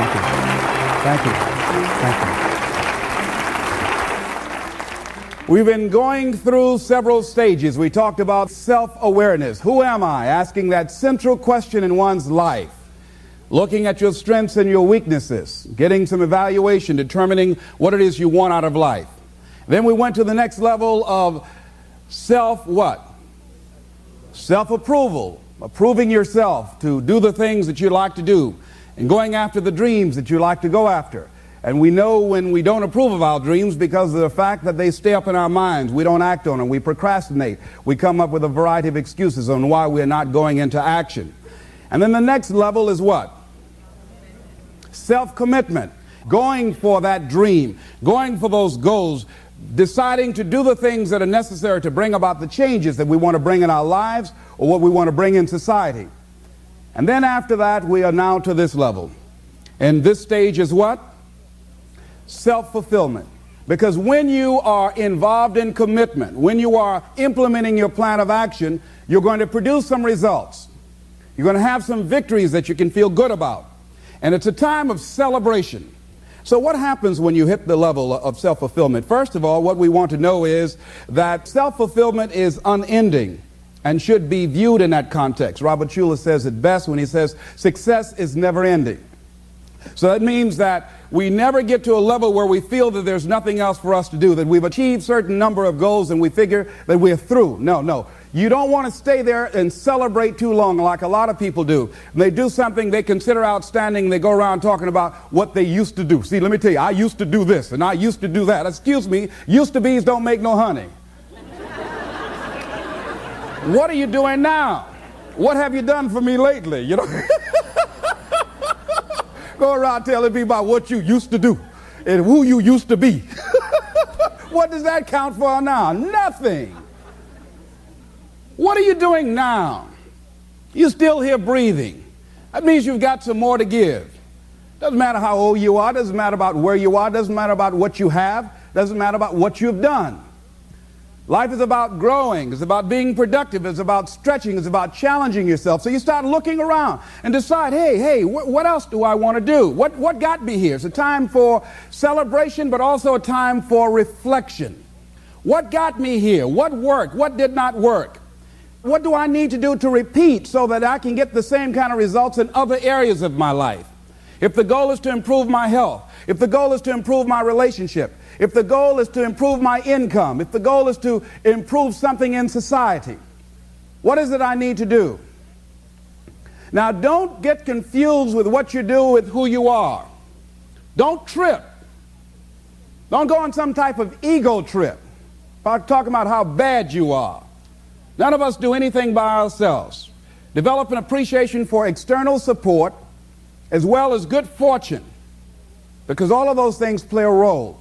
Thank you. Thank you. Thank you. We've been going through several stages. We talked about self-awareness. Who am I? Asking that central question in one's life. Looking at your strengths and your weaknesses. Getting some evaluation, determining what it is you want out of life. Then we went to the next level of self-what? Self-approval. Approving yourself to do the things that you like to do. And going after the dreams that you like to go after. And we know when we don't approve of our dreams because of the fact that they stay up in our minds. We don't act on them. We procrastinate. We come up with a variety of excuses on why we're not going into action. And then the next level is what? Self-commitment. Going for that dream. Going for those goals. Deciding to do the things that are necessary to bring about the changes that we want to bring in our lives or what we want to bring in society. And then after that, we are now to this level. And this stage is what? Self-fulfillment. Because when you are involved in commitment, when you are implementing your plan of action, you're going to produce some results. You're going to have some victories that you can feel good about. And it's a time of celebration. So what happens when you hit the level of self-fulfillment? First of all, what we want to know is that self-fulfillment is unending and should be viewed in that context. Robert Schuller says it best when he says success is never ending. So that means that we never get to a level where we feel that there's nothing else for us to do, that we've achieved a certain number of goals and we figure that we're through. No. You don't want to stay there and celebrate too long like a lot of people do. When they do something they consider outstanding, they go around talking about what they used to do. See, let me tell you, I used to do this and I used to do that. Excuse me, used to be's don't make no honey. What are you doing now? What have you done for me lately? You know? Go around telling people about what you used to do and who you used to be. What does that count for now? Nothing. What are you doing now? You're still here breathing. That means you've got some more to give. Doesn't matter how old you are, doesn't matter about where you are, doesn't matter about what you have, doesn't matter about what you've done. Life is about growing, it's about being productive, it's about stretching, it's about challenging yourself. So you start looking around and decide, hey, what else do I want to do? What got me here? It's a time for celebration, but also a time for reflection. What got me here? What worked? What did not work? What do I need to do to repeat so that I can get the same kind of results in other areas of my life? If the goal is to improve my health, if the goal is to improve my relationship, if the goal is to improve my income, if the goal is to improve something in society, what is it I need to do? Now, don't get confused with what you do with who you are. Don't trip. Don't go on some type of ego trip about talking about how bad you are. None of us do anything by ourselves. Develop an appreciation for external support as well as good fortune, because all of those things play a role.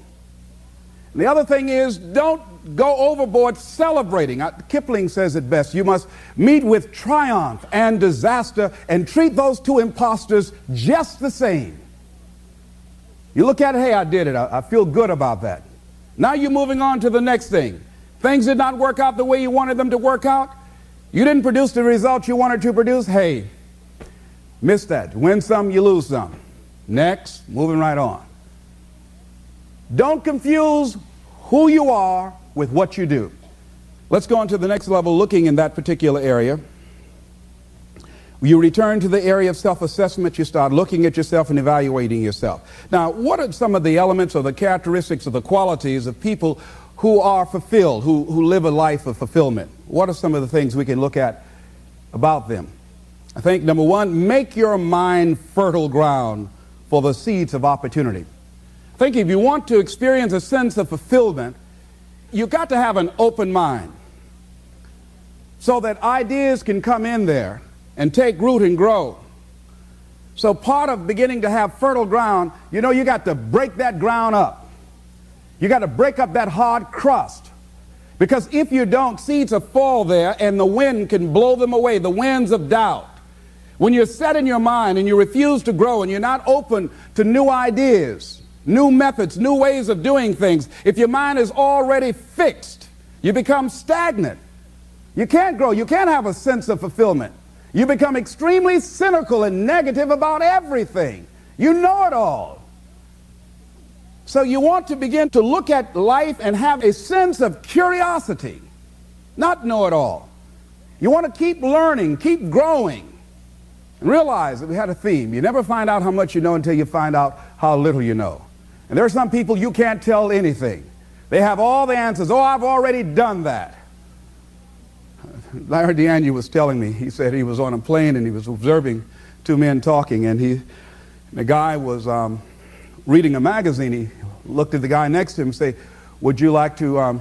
And the other thing is, don't go overboard celebrating. Kipling says it best. You must meet with triumph and disaster and treat those two imposters just the same. You look at it, hey, I did it. I feel good about that. Now you're moving on to the next thing. Things did not work out the way you wanted them to work out. You didn't produce the results you wanted to produce. Hey, miss that. Win some, you lose some. Next, moving right on. Don't confuse who you are with what you do. Let's go on to the next level, looking in that particular area. You return to the area of self-assessment. You start looking at yourself and evaluating yourself. Now, what are some of the elements or the characteristics or the qualities of people who are fulfilled, who live a life of fulfillment? What are some of the things we can look at about them? I think, number one, make your mind fertile ground for the seeds of opportunity. I think if you want to experience a sense of fulfillment, you've got to have an open mind so that ideas can come in there and take root and grow. So part of beginning to have fertile ground, you got to break that ground up. You got to break up that hard crust. Because if you don't, seeds will fall there and the wind can blow them away, the winds of doubt. When you're set in your mind and you refuse to grow and you're not open to new ideas, new methods, new ways of doing things, if your mind is already fixed, you become stagnant. You can't grow. You can't have a sense of fulfillment. You become extremely cynical and negative about everything. You know it all. So you want to begin to look at life and have a sense of curiosity, not know it all. You want to keep learning, keep growing, and realize that we had a theme. You never find out how much you know until you find out how little you know. And there are some people you can't tell anything. They have all the answers. Oh, I've already done that. Larry DeAngie was telling me, he said he was on a plane and he was observing two men talking, and the guy was reading a magazine. He looked at the guy next to him and said, would you like to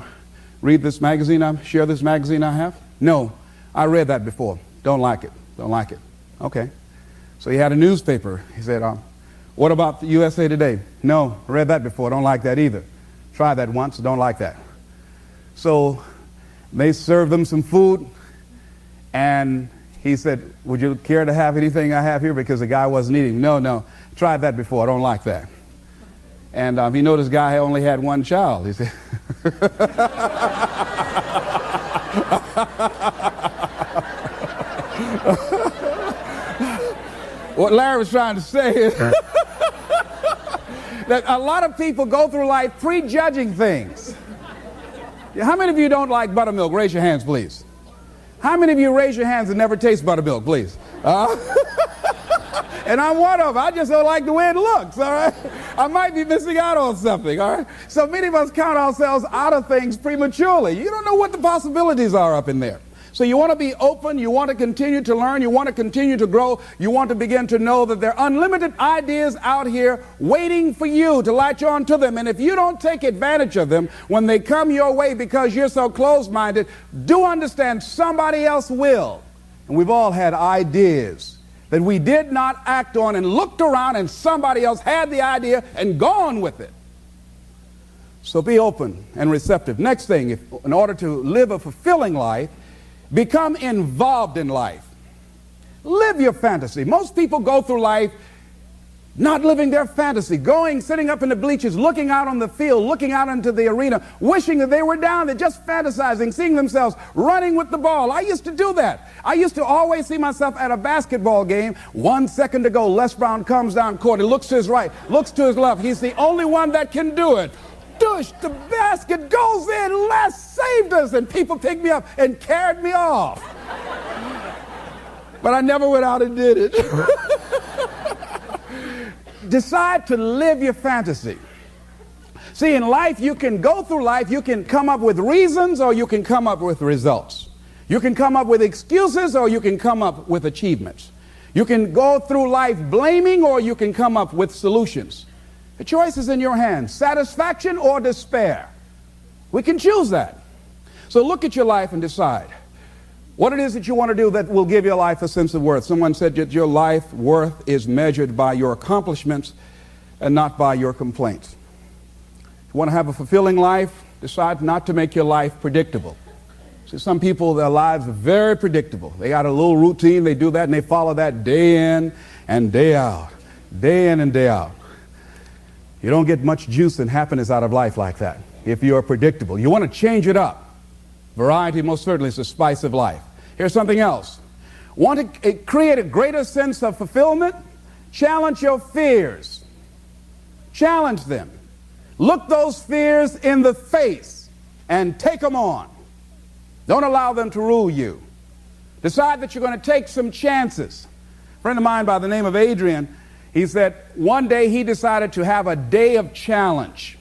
read this magazine, share this magazine I have? No, I read that before. Don't like it. Don't like it. Okay. So he had a newspaper. He said, what about the USA Today? No, I read that before. Don't like that either. Tried that once. Don't like that. So they served them some food, and he said, would you care to have anything I have here? Because the guy wasn't eating. No, tried that before. I don't like that. And he noticed the guy only had one child. He said, what Larry was trying to say is that a lot of people go through life prejudging things. How many of you don't like buttermilk? Raise your hands, please. How many of you raise your hands and never taste buttermilk, please? And I'm one of them. I just don't like the way it looks, all right? I might be missing out on something, all right? So many of us count ourselves out of things prematurely. You don't know what the possibilities are up in there. So you want to be open, you want to continue to learn, you want to continue to grow, you want to begin to know that there are unlimited ideas out here waiting for you to latch on to them. And if you don't take advantage of them when they come your way because you're so closed-minded, do understand somebody else will. And we've all had ideas that we did not act on and looked around and somebody else had the idea and gone with it. So be open and receptive. Next thing, in order to live a fulfilling life, become involved in life. Live your fantasy. Most people go through life not living their fantasy, sitting up in the bleachers, looking out on the field, looking out into the arena, wishing that they were down there, just fantasizing, seeing themselves running with the ball. I used to do that. I used to always see myself at a basketball game. 1 second to go, Les Brown comes down court. He looks to his right, looks to his left. He's the only one that can do it. Douche, the basket goes in. Les saved us, and people picked me up and carried me off. But I never went out and did it. Decide to live your fantasy. See, in life, you can go through life, you can come up with reasons or you can come up with results. You can come up with excuses or you can come up with achievements. You can go through life blaming or you can come up with solutions. The choice is in your hands, satisfaction or despair. We can choose that. So look at your life and decide what it is that you want to do that will give your life a sense of worth. Someone said that your life worth is measured by your accomplishments and not by your complaints. If you want to have a fulfilling life, decide not to make your life predictable. See, some people, their lives are very predictable. They got a little routine, they do that, and they follow that day in and day out, day in and day out. You don't get much juice and happiness out of life like that if you're predictable. You want to change it up. Variety most certainly is the spice of life. Here's something else. Want to create a greater sense of fulfillment? Challenge your fears. Challenge them. Look those fears in the face and take them on. Don't allow them to rule you. Decide that you're going to take some chances. A friend of mine by the name of Adrian, he said one day he decided to have a day of challenge.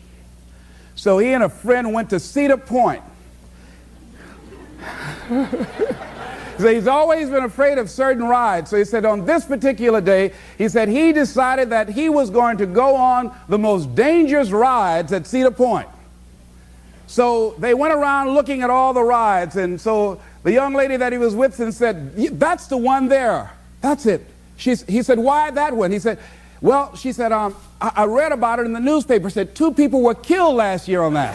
So he and a friend went to Cedar Point. So he's always been afraid of certain rides. So he said on this particular day, he said he decided that he was going to go on the most dangerous rides at Cedar Point. So they went around looking at all the rides, and so the young lady that he was with said, that's the one there. That's it. He said, why that one? He said, well, she said, I read about it in the newspaper. Said 2 people were killed last year on that.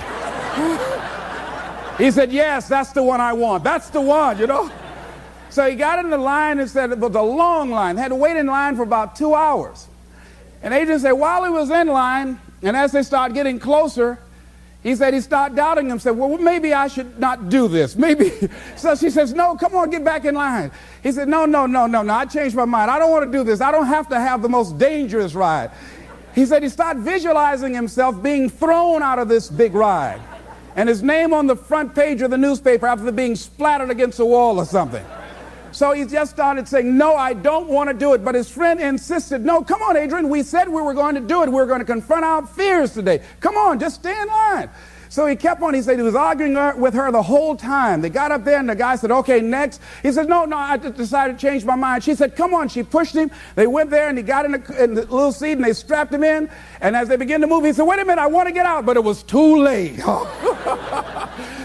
He said, yes, that's the one I want. That's the one, you know. So he got in the line and said it was a long line. They had to wait in line for about 2 hours. And Adrian said while he was in line, and as they started getting closer, He said he started doubting himself. Well, maybe I should not do this. Maybe. So she says, no, come on, get back in line. He said, no, I changed my mind. I don't want to do this. I don't have to have the most dangerous ride. He said he started visualizing himself being thrown out of this big ride, and his name on the front page of the newspaper after being splattered against a wall or something. So he just started saying, no, I don't want to do it. But his friend insisted, no, come on, Adrian. We said we were going to do it. We were going to confront our fears today. Come on, just stay in line. So he kept on. He said he was arguing with her the whole time. They got up there, and the guy said, okay, next. He said, no, I just decided to change my mind. She said, come on. She pushed him. They went there, and he got in the little seat, and they strapped him in. And as they began to move, he said, wait a minute, I want to get out. But it was too late.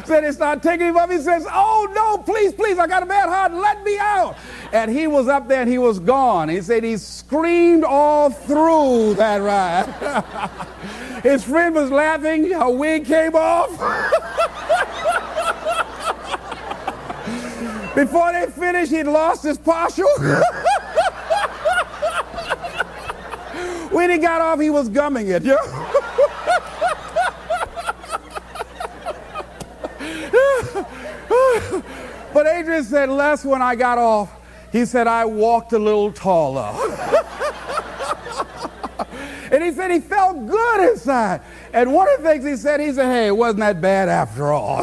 So they started taking him up. He says, oh, no, please, I got a bad heart. Let me out. And he was up there, and he was gone. He said he screamed all through that ride. His friend was laughing. Her wig came off. Before they finished, he'd lost his partial. When he got off, he was gumming it. Yeah? But Adrian said, Les, when I got off, he said, I walked a little taller. And he said he felt good inside. And one of the things he said, hey, it wasn't that bad after all.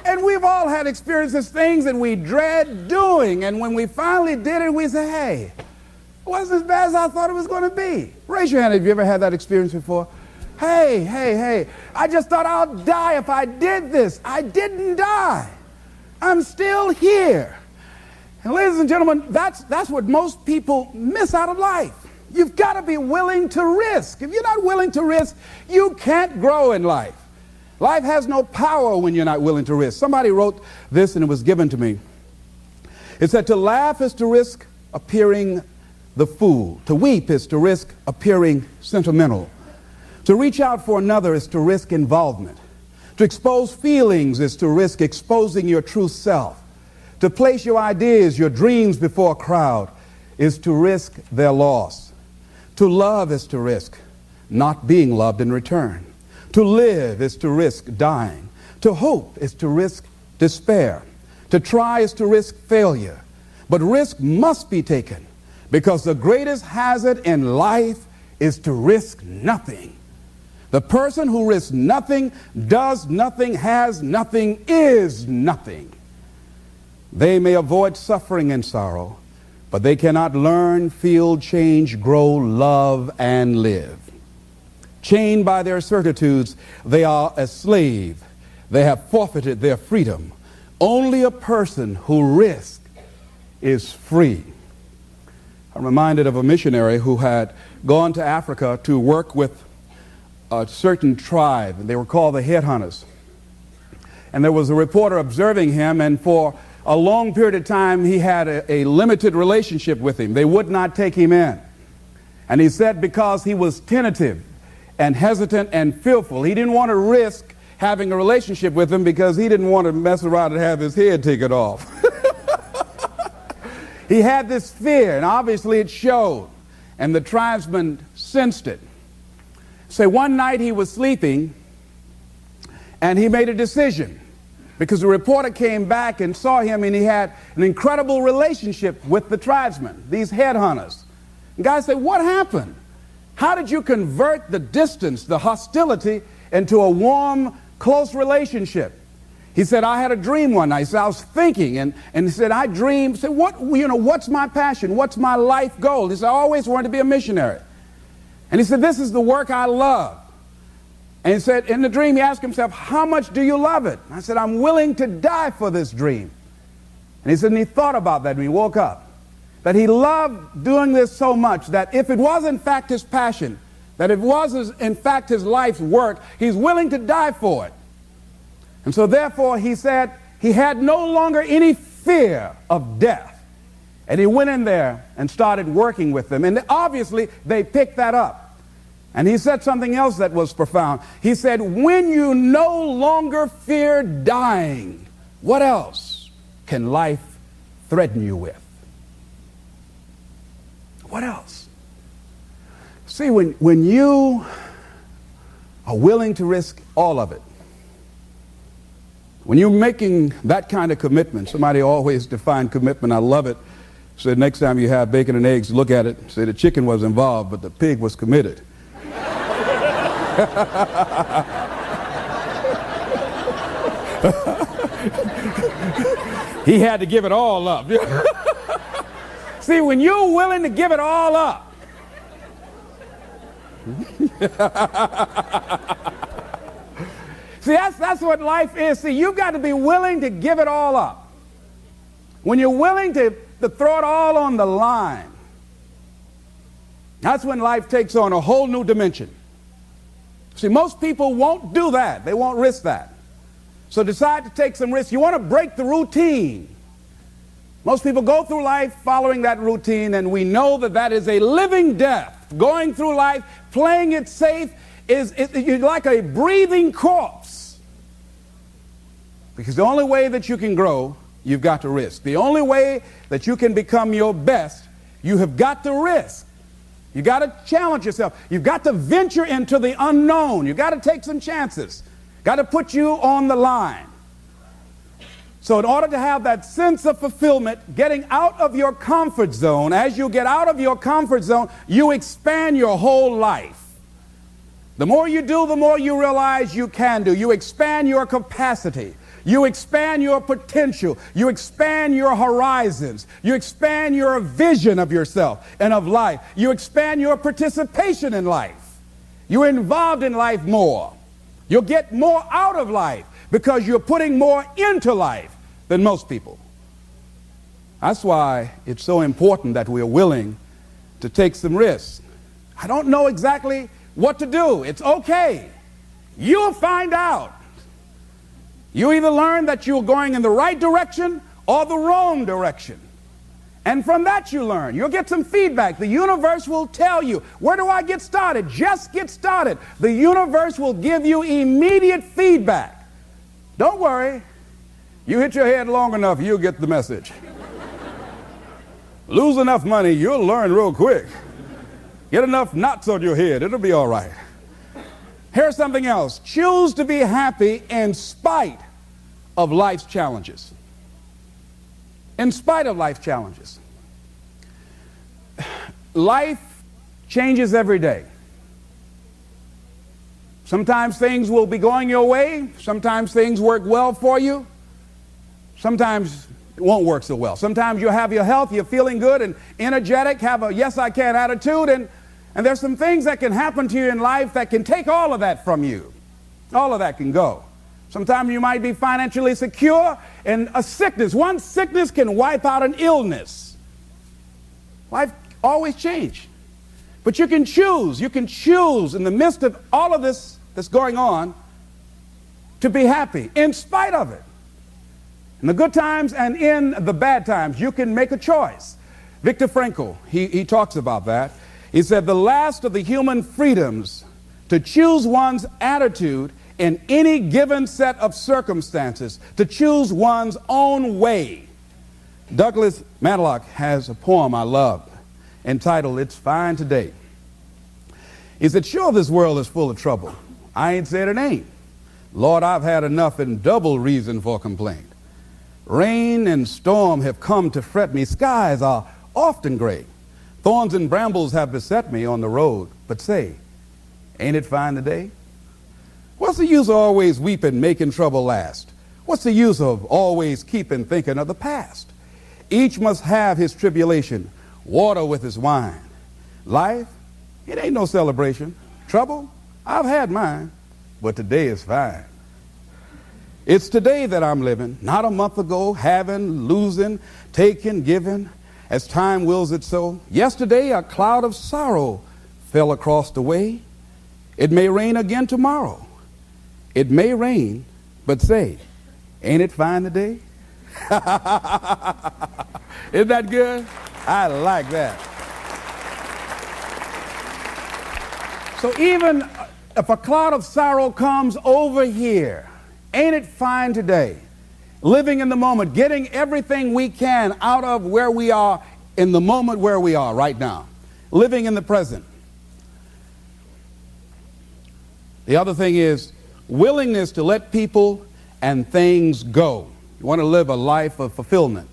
And we've all had experiences, things that we dread doing. And when we finally did it, we say, hey, it wasn't as bad as I thought it was going to be. Raise your hand if you ever had that experience before. Hey, I just thought I'll die if I did this. I didn't die. I'm still here. And ladies and gentlemen, that's what most people miss out of life. You've got to be willing to risk. If you're not willing to risk, you can't grow in life. Life has no power when you're not willing to risk. Somebody wrote this, and it was given to me. It said, to laugh is to risk appearing the fool. To weep is to risk appearing sentimental. To reach out for another is to risk involvement. To expose feelings is to risk exposing your true self. To place your ideas, your dreams before a crowd is to risk their loss. To love is to risk not being loved in return. To live is to risk dying. To hope is to risk despair. To try is to risk failure. But risk must be taken, because the greatest hazard in life is to risk nothing. The person who risks nothing, does nothing, has nothing, is nothing. They may avoid suffering and sorrow, but they cannot learn, feel, change, grow, love, and live. Chained by their certitudes, they are a slave. They have forfeited their freedom. Only a person who risks is free. I'm reminded of a missionary who had gone to Africa to work with a certain tribe, and they were called the Headhunters. And there was a reporter observing him, and for a long period of time he had a limited relationship with him. They would not take him in. And he said because he was tentative and hesitant and fearful, he didn't want to risk having a relationship with him because he didn't want to mess around and have his head taken off. He had this fear, and obviously it showed, and the tribesmen sensed it. So one night he was sleeping, and he made a decision, because the reporter came back and saw him, and he had an incredible relationship with the tribesmen, these headhunters. The guy said, what happened? How did you convert the distance, the hostility, into a warm, close relationship? He said, I had a dream one night. He said, I was thinking, and he said, I dreamed. He said, what's my passion? What's my life goal? He said, I always wanted to be a missionary. And he said, this is the work I love. And he said, in the dream, he asked himself, how much do you love it? I said, I'm willing to die for this dream. And he said, and he thought about that when he woke up, that he loved doing this so much that if it was in fact his passion, that if it was in fact his life's work, he's willing to die for it. And so therefore, he said, he had no longer any fear of death. And he went in there and started working with them. And obviously, they picked that up. And he said something else that was profound. He said, when you no longer fear dying, what else can life threaten you with? What else? See, when you are willing to risk all of it. When you're making that kind of commitment, somebody always defined commitment, I love it, said next time you have bacon and eggs, look at it, say the chicken was involved, but the pig was committed. He had to give it all up. See, when you're willing to give it all up, see, that's what life is. See, you've got to be willing to give it all up. When you're willing to throw it all on the line, that's when life takes on a whole new dimension. See, most people won't do that. They won't risk that. So decide to take some risks. You want to break the routine. Most people go through life following that routine, and we know that that is a living death. Going through life, playing it safe, you're like a breathing corpse. Because the only way that you can grow, you've got to risk. The only way that you can become your best, you have got to risk. You got to challenge yourself. You've got to venture into the unknown. You've got to take some chances. Got to put you on the line. So in order to have that sense of fulfillment, getting out of your comfort zone, as you get out of your comfort zone, you expand your whole life. The more you do, the more you realize you can do. You expand your capacity. You expand your potential. You expand your horizons. You expand your vision of yourself and of life. You expand your participation in life. You're involved in life more. You'll get more out of life because you're putting more into life than most people. That's why it's so important that we're willing to take some risks. I don't know exactly what to do. It's okay. You'll find out. You either learn that you're going in the right direction or the wrong direction. And from that you learn. You'll get some feedback. The universe will tell you, where do I get started? Just get started. The universe will give you immediate feedback. Don't worry. You hit your head long enough, you'll get the message. Lose enough money, you'll learn real quick. Get enough knots on your head, it'll be all right. Here's something else. Choose to be happy in spite of life's challenges. In spite of life's challenges. Life changes every day. Sometimes things will be going your way. Sometimes things work well for you. Sometimes it won't work so well. Sometimes you'll have your health, you're feeling good and energetic, have a yes I can attitude, and there's some things that can happen to you in life that can take all of that from you. All of that can go. Sometimes you might be financially secure, and a sickness, one sickness can wipe out an illness. Life always changes. But you can choose in the midst of all of this that's going on to be happy in spite of it. In the good times and in the bad times, you can make a choice. Viktor Frankl, he talks about that. He said, the last of the human freedoms to choose one's attitude in any given set of circumstances, to choose one's own way. Douglas Matlock has a poem I love entitled, It's Fine Today. He said, sure, this world is full of trouble. I ain't said it ain't. Lord, I've had enough and double reason for complaint. Rain and storm have come to fret me. Skies are often gray. Thorns and brambles have beset me on the road. But say, ain't it fine today? What's the use of always weeping, making trouble last? What's the use of always keeping thinking of the past? Each must have his tribulation, water with his wine. Life, it ain't no celebration. Trouble, I've had mine, but today is fine. It's today that I'm living, not a month ago, having, losing, taking, giving, as time wills it so. Yesterday, a cloud of sorrow fell across the way. It may rain again tomorrow. It may rain, but say, ain't it fine today? Isn't that good? I like that. So even if a cloud of sorrow comes over here, ain't it fine today? Living in the moment, getting everything we can out of where we are in the moment where we are right now. Living in the present. The other thing is willingness to let people and things go. You want to live a life of fulfillment.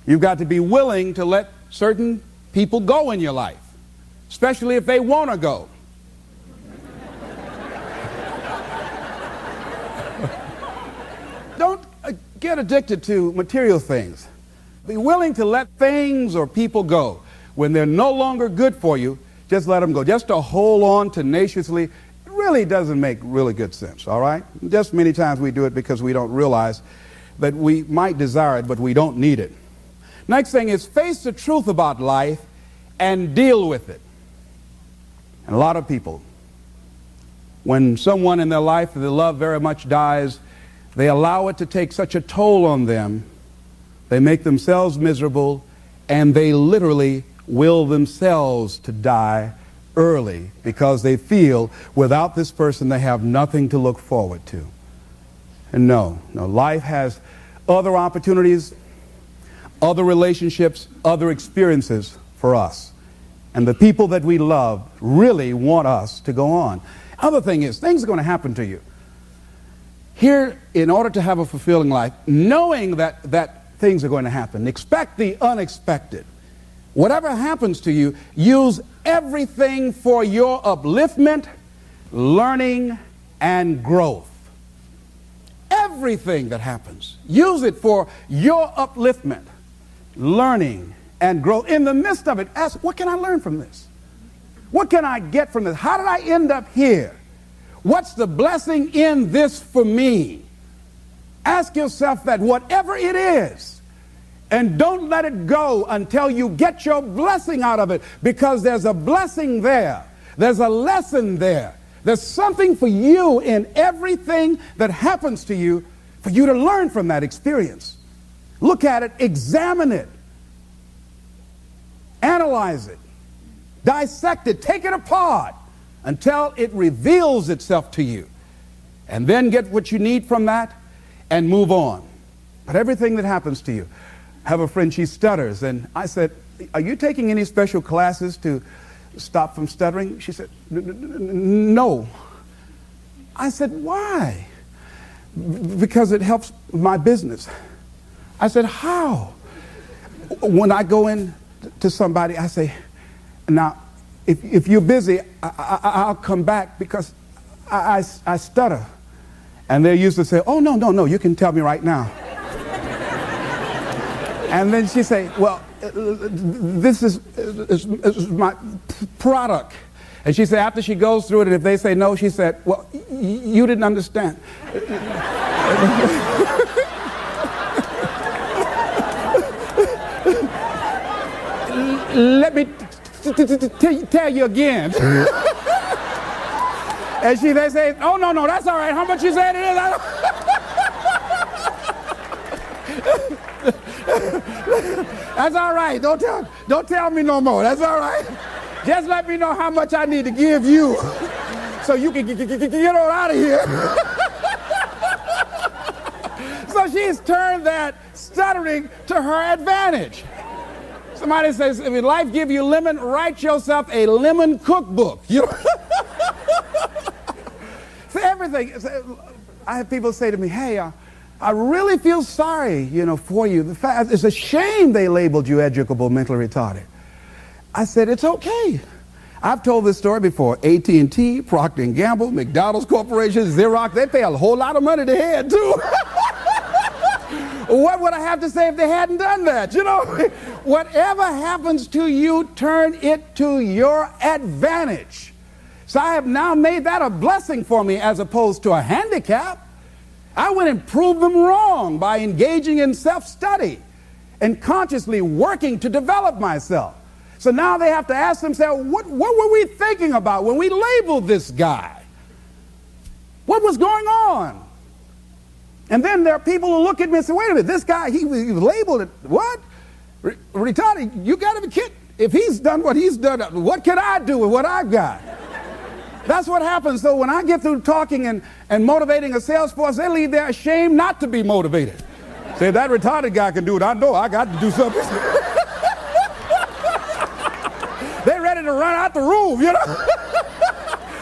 You've got to be willing to let certain people go in your life, especially if they want to go. Don't get addicted to material things. Be willing to let things or people go. When they're no longer good for you, just let them go. Just to hold on tenaciously, it really doesn't make really good sense, all right? Just many times we do it because we don't realize that we might desire it, but we don't need it. Next thing is face the truth about life and deal with it. And a lot of people, when someone in their life that they love very much dies, they allow it to take such a toll on them. They make themselves miserable, and they literally will themselves to die early because they feel without this person they have nothing to look forward to. And no, life has other opportunities, other relationships, other experiences for us. And the people that we love really want us to go on. Other thing is, things are going to happen to you. Here, in order to have a fulfilling life, knowing that things are going to happen, expect the unexpected. Whatever happens to you, use everything for your upliftment, learning, and growth. Everything that happens, use it for your upliftment, learning, and growth. In the midst of it, ask, what can I learn from this? What can I get from this? How did I end up here? What's the blessing in this for me? Ask yourself that, whatever it is. And don't let it go until you get your blessing out of it, because there's a blessing there. There's a lesson there. There's something for you in everything that happens to you for you to learn from that experience. Look at it, examine it, analyze it, dissect it, take it apart until it reveals itself to you. And then get what you need from that and move on. But everything that happens to you, I have a friend, she stutters, and I said, are you taking any special classes to stop from stuttering? She said, no. I said, why? Because it helps my business. I said, how? When I go in to somebody, I say, now, if you're busy, I'll come back because I stutter. And they used to say, oh, no, you can tell me right now. And then she say, well, this is my product. And she said, after she goes through it, and if they say no, she said, well, you didn't understand. Let me tell you again. And they say, oh, no, that's all right. How much you said it is? That's all right. Don't tell me no more. That's all right. Just let me know how much I need to give you so you can get on out of here. So she's turned that stuttering to her advantage. Somebody says, if life give you lemon, write yourself a lemon cookbook. You know? So everything. I have people say to me, hey, I really feel sorry, for you. The fact, it's a shame they labeled you educable mentally retarded. I said, it's okay. I've told this story before. AT&T, Procter & Gamble, McDonald's Corporation, Xerox, they pay a whole lot of money to head, too. What would I have to say if they hadn't done that? Whatever happens to you, turn it to your advantage. So I have now made that a blessing for me as opposed to a handicap. I went and proved them wrong by engaging in self-study and consciously working to develop myself. So now they have to ask themselves, what were we thinking about when we labeled this guy? What was going on? And then there are people who look at me and say, wait a minute, this guy, he was labeled it, what? Retarded, you got to be kidding. If he's done what he's done, what can I do with what I've got? That's what happens. So when I get through talking and motivating a sales force, they leave there ashamed not to be motivated. Say, that retarded guy can do it. I know I got to do something. They're ready to run out the room,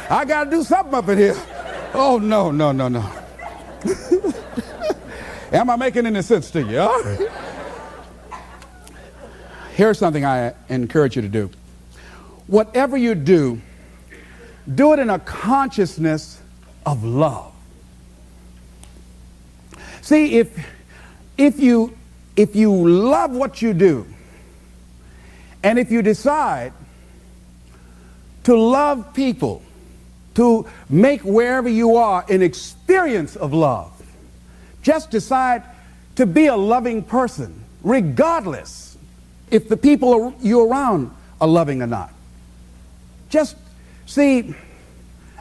I got to do something up in here. Oh, no, no, no, no. Am I making any sense to you? Huh? Here's something I encourage you to do. Whatever you do, do it in a consciousness of love. See, if you love what you do, and if you decide to love people, to make wherever you are an experience of love, just decide to be a loving person, regardless if the people you're around are loving or not. Just see,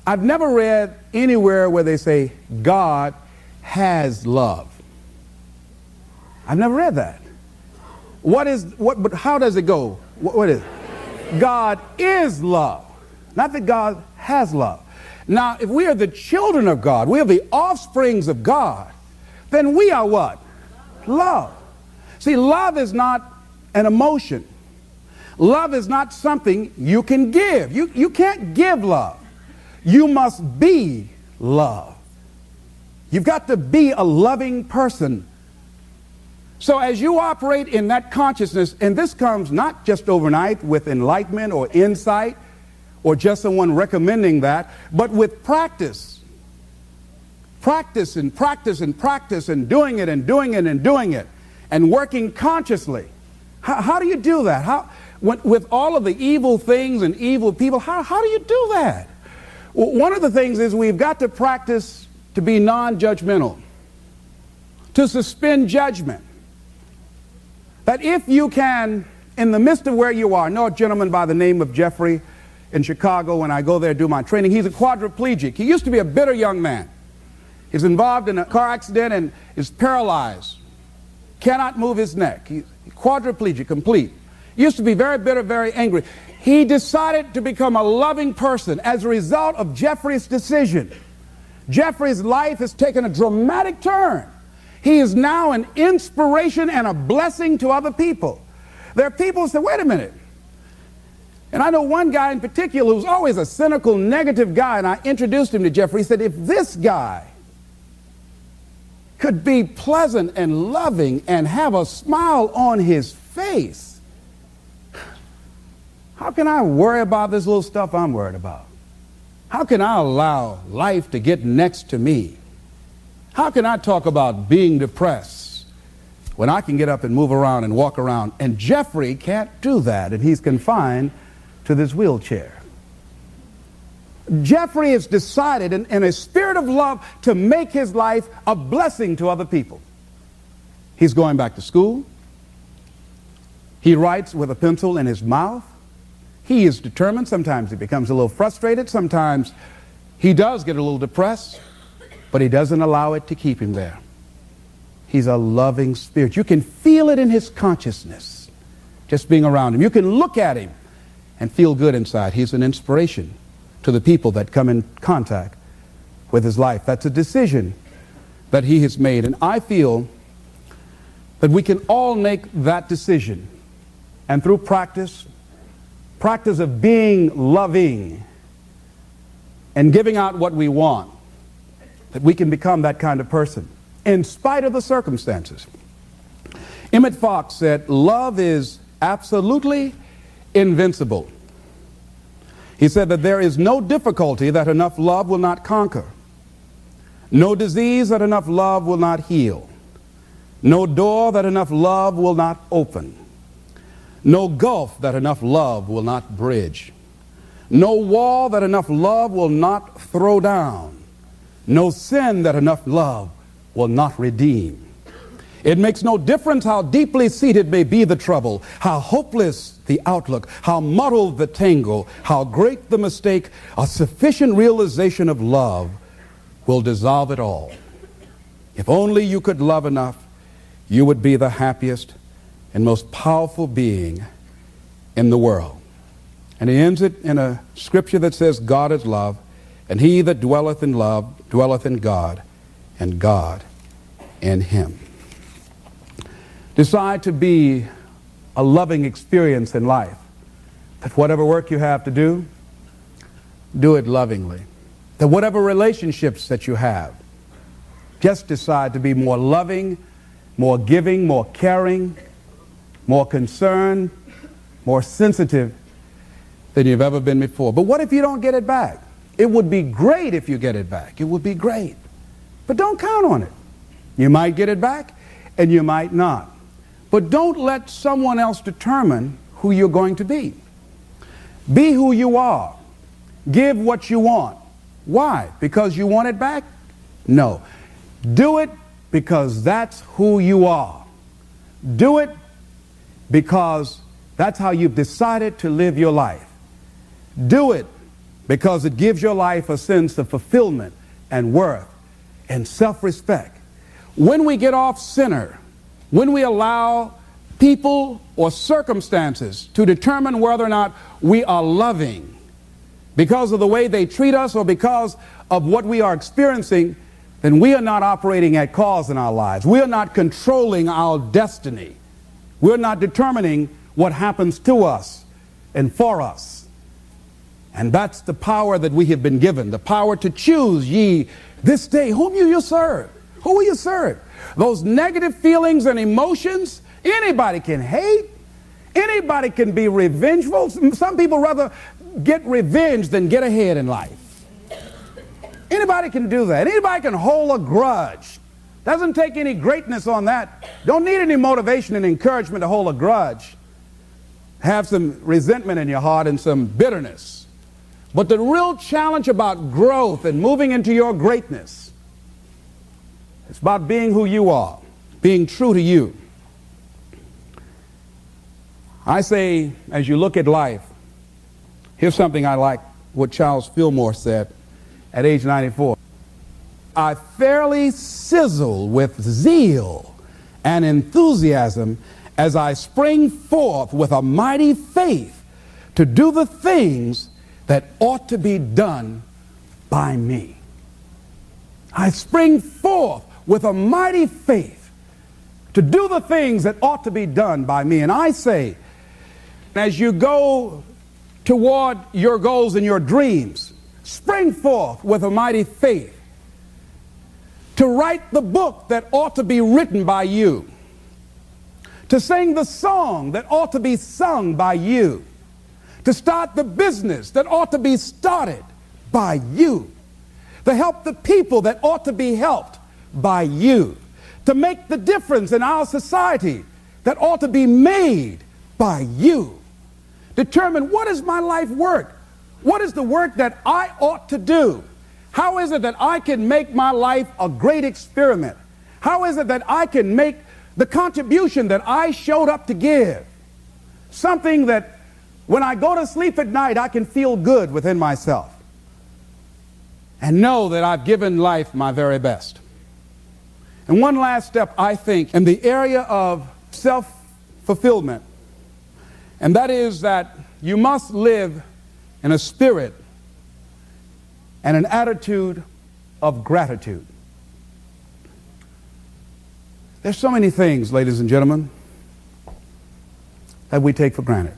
I've never read anywhere where they say God has love. I've never read that. But how does it go? What is it? God is love. Not that God has love. Now, if we are the children of God, we are the offsprings of God, then we are what? Love. See, love is not an emotion. Love is not something you can give. You can't give love. You must be love. You've got to be a loving person. So as you operate in that consciousness, and this comes not just overnight with enlightenment or insight or just someone recommending that, but with practice. Practice and practice and practice and doing it and doing it and doing it and working consciously. How do you do that? With all of the evil things and evil people, how do you do that? Well, one of the things is we've got to practice to be non-judgmental, to suspend judgment. That if you can, in the midst of where you are, I know a gentleman by the name of Jeffrey in Chicago. When I go there to do my training, he's a quadriplegic. He used to be a bitter young man. He's involved in a car accident and is paralyzed, cannot move his neck. He's quadriplegic, complete. He used to be very bitter, very angry. He decided to become a loving person as a result of Jeffrey's decision. Jeffrey's life has taken a dramatic turn. He is now an inspiration and a blessing to other people. There are people who say, wait a minute. And I know one guy in particular who's always a cynical, negative guy, and I introduced him to Jeffrey. He said, if this guy could be pleasant and loving and have a smile on his face, how can I worry about this little stuff I'm worried about? How can I allow life to get next to me? How can I talk about being depressed when I can get up and move around and walk around? And Jeffrey can't do that, and he's confined to this wheelchair. Jeffrey has decided in a spirit of love to make his life a blessing to other people. He's going back to school. He writes with a pencil in his mouth. He is determined. Sometimes he becomes a little frustrated. Sometimes he does get a little depressed, but he doesn't allow it to keep him there. He's a loving spirit. You can feel it in his consciousness, just being around him. You can look at him and feel good inside. He's an inspiration to the people that come in contact with his life. That's a decision that he has made. And I feel that we can all make that decision. And through practice of being loving and giving out what we want, that we can become that kind of person in spite of the circumstances. Emmett Fox said, love is absolutely invincible. He said that there is no difficulty that enough love will not conquer, no disease that enough love will not heal, no door that enough love will not open, no gulf that enough love will not bridge, no wall that enough love will not throw down, no sin that enough love will not redeem. It makes no difference how deeply seated may be the trouble, how hopeless the outlook, how muddled the tangle, how great the mistake, a sufficient realization of love will dissolve it all. If only you could love enough, you would be the happiest and most powerful being in the world. And he ends it in a scripture that says, God is love, and he that dwelleth in love dwelleth in God, and God in him. Decide to be a loving experience in life. That whatever work you have to do, do it lovingly. That whatever relationships that you have, just decide to be more loving, more giving, more caring, more concerned, more sensitive than you've ever been before. But what if you don't get it back? It would be great if you get it back. It would be great. But don't count on it. You might get it back and you might not. But don't let someone else determine who you're going to be. Be who you are. Give what you want. Why? Because you want it back? No. Do it because that's who you are. Do it because that's how you've decided to live your life. Do it because it gives your life a sense of fulfillment and worth and self-respect. When we get off center, when we allow people or circumstances to determine whether or not we are loving because of the way they treat us or because of what we are experiencing, then we are not operating at cause in our lives. We are not controlling our destiny. We're not determining what happens to us and for us. And that's the power that we have been given, the power to choose ye this day whom you will serve. Who will you serve? Those negative feelings and emotions, anybody can hate. Anybody can be revengeful. Some people rather get revenge than get ahead in life. Anybody can do that. Anybody can hold a grudge. Doesn't take any greatness on that. Don't need any motivation and encouragement to hold a grudge. Have some resentment in your heart and some bitterness. But the real challenge about growth and moving into your greatness, it's about being who you are, being true to you. I say, as you look at life, here's something I like what Charles Fillmore said at age 94. I fairly sizzle with zeal and enthusiasm as I spring forth with a mighty faith to do the things that ought to be done by me. I spring forth with a mighty faith to do the things that ought to be done by me. And I say, as you go toward your goals and your dreams, spring forth with a mighty faith to write the book that ought to be written by you, to sing the song that ought to be sung by you, to start the business that ought to be started by you, to help the people that ought to be helped by you, to make the difference in our society that ought to be made by you. Determine, what is my life work? What is the work that I ought to do? How is it that I can make my life a great experiment? How is it that I can make the contribution that I showed up to give? Something that when I go to sleep at night, I can feel good within myself and know that I've given life my very best. And one last step, I think, in the area of self-fulfillment, and that is that you must live in a spirit and an attitude of gratitude. There's so many things, ladies and gentlemen, that we take for granted.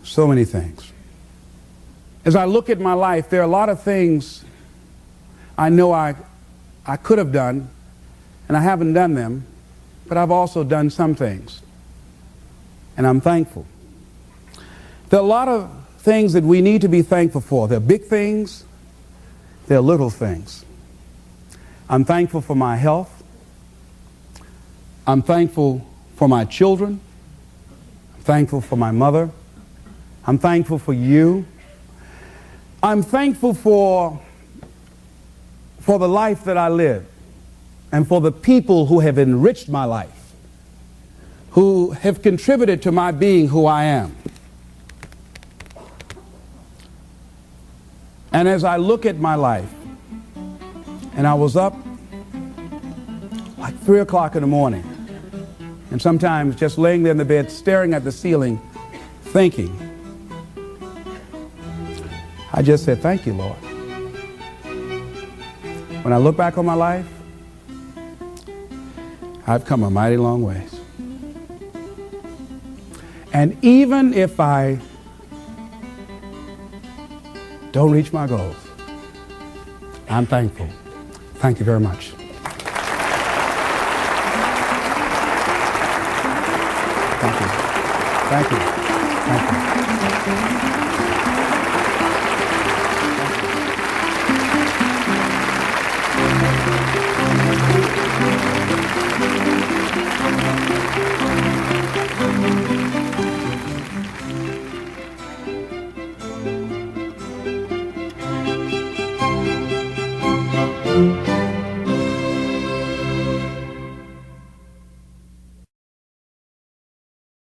So many things. As I look at my life, there are a lot of things I know I could have done, and I haven't done them, but I've also done some things. And I'm thankful. There are a lot of things that we need to be thankful for. There are big things, there are little things. I'm thankful for my health. I'm thankful for my children. I'm thankful for my mother. I'm thankful for you. I'm thankful for the life that I live and for the people who have enriched my life, who have contributed to my being who I am. And as I look at my life, and I was up like 3 o'clock in the morning, and sometimes just laying there in the bed, staring at the ceiling, thinking, I just said, thank you, Lord. When I look back on my life, I've come a mighty long ways. And even if I don't reach my goals. I'm thankful. Thank you very much. Thank you. Thank you. Thank you.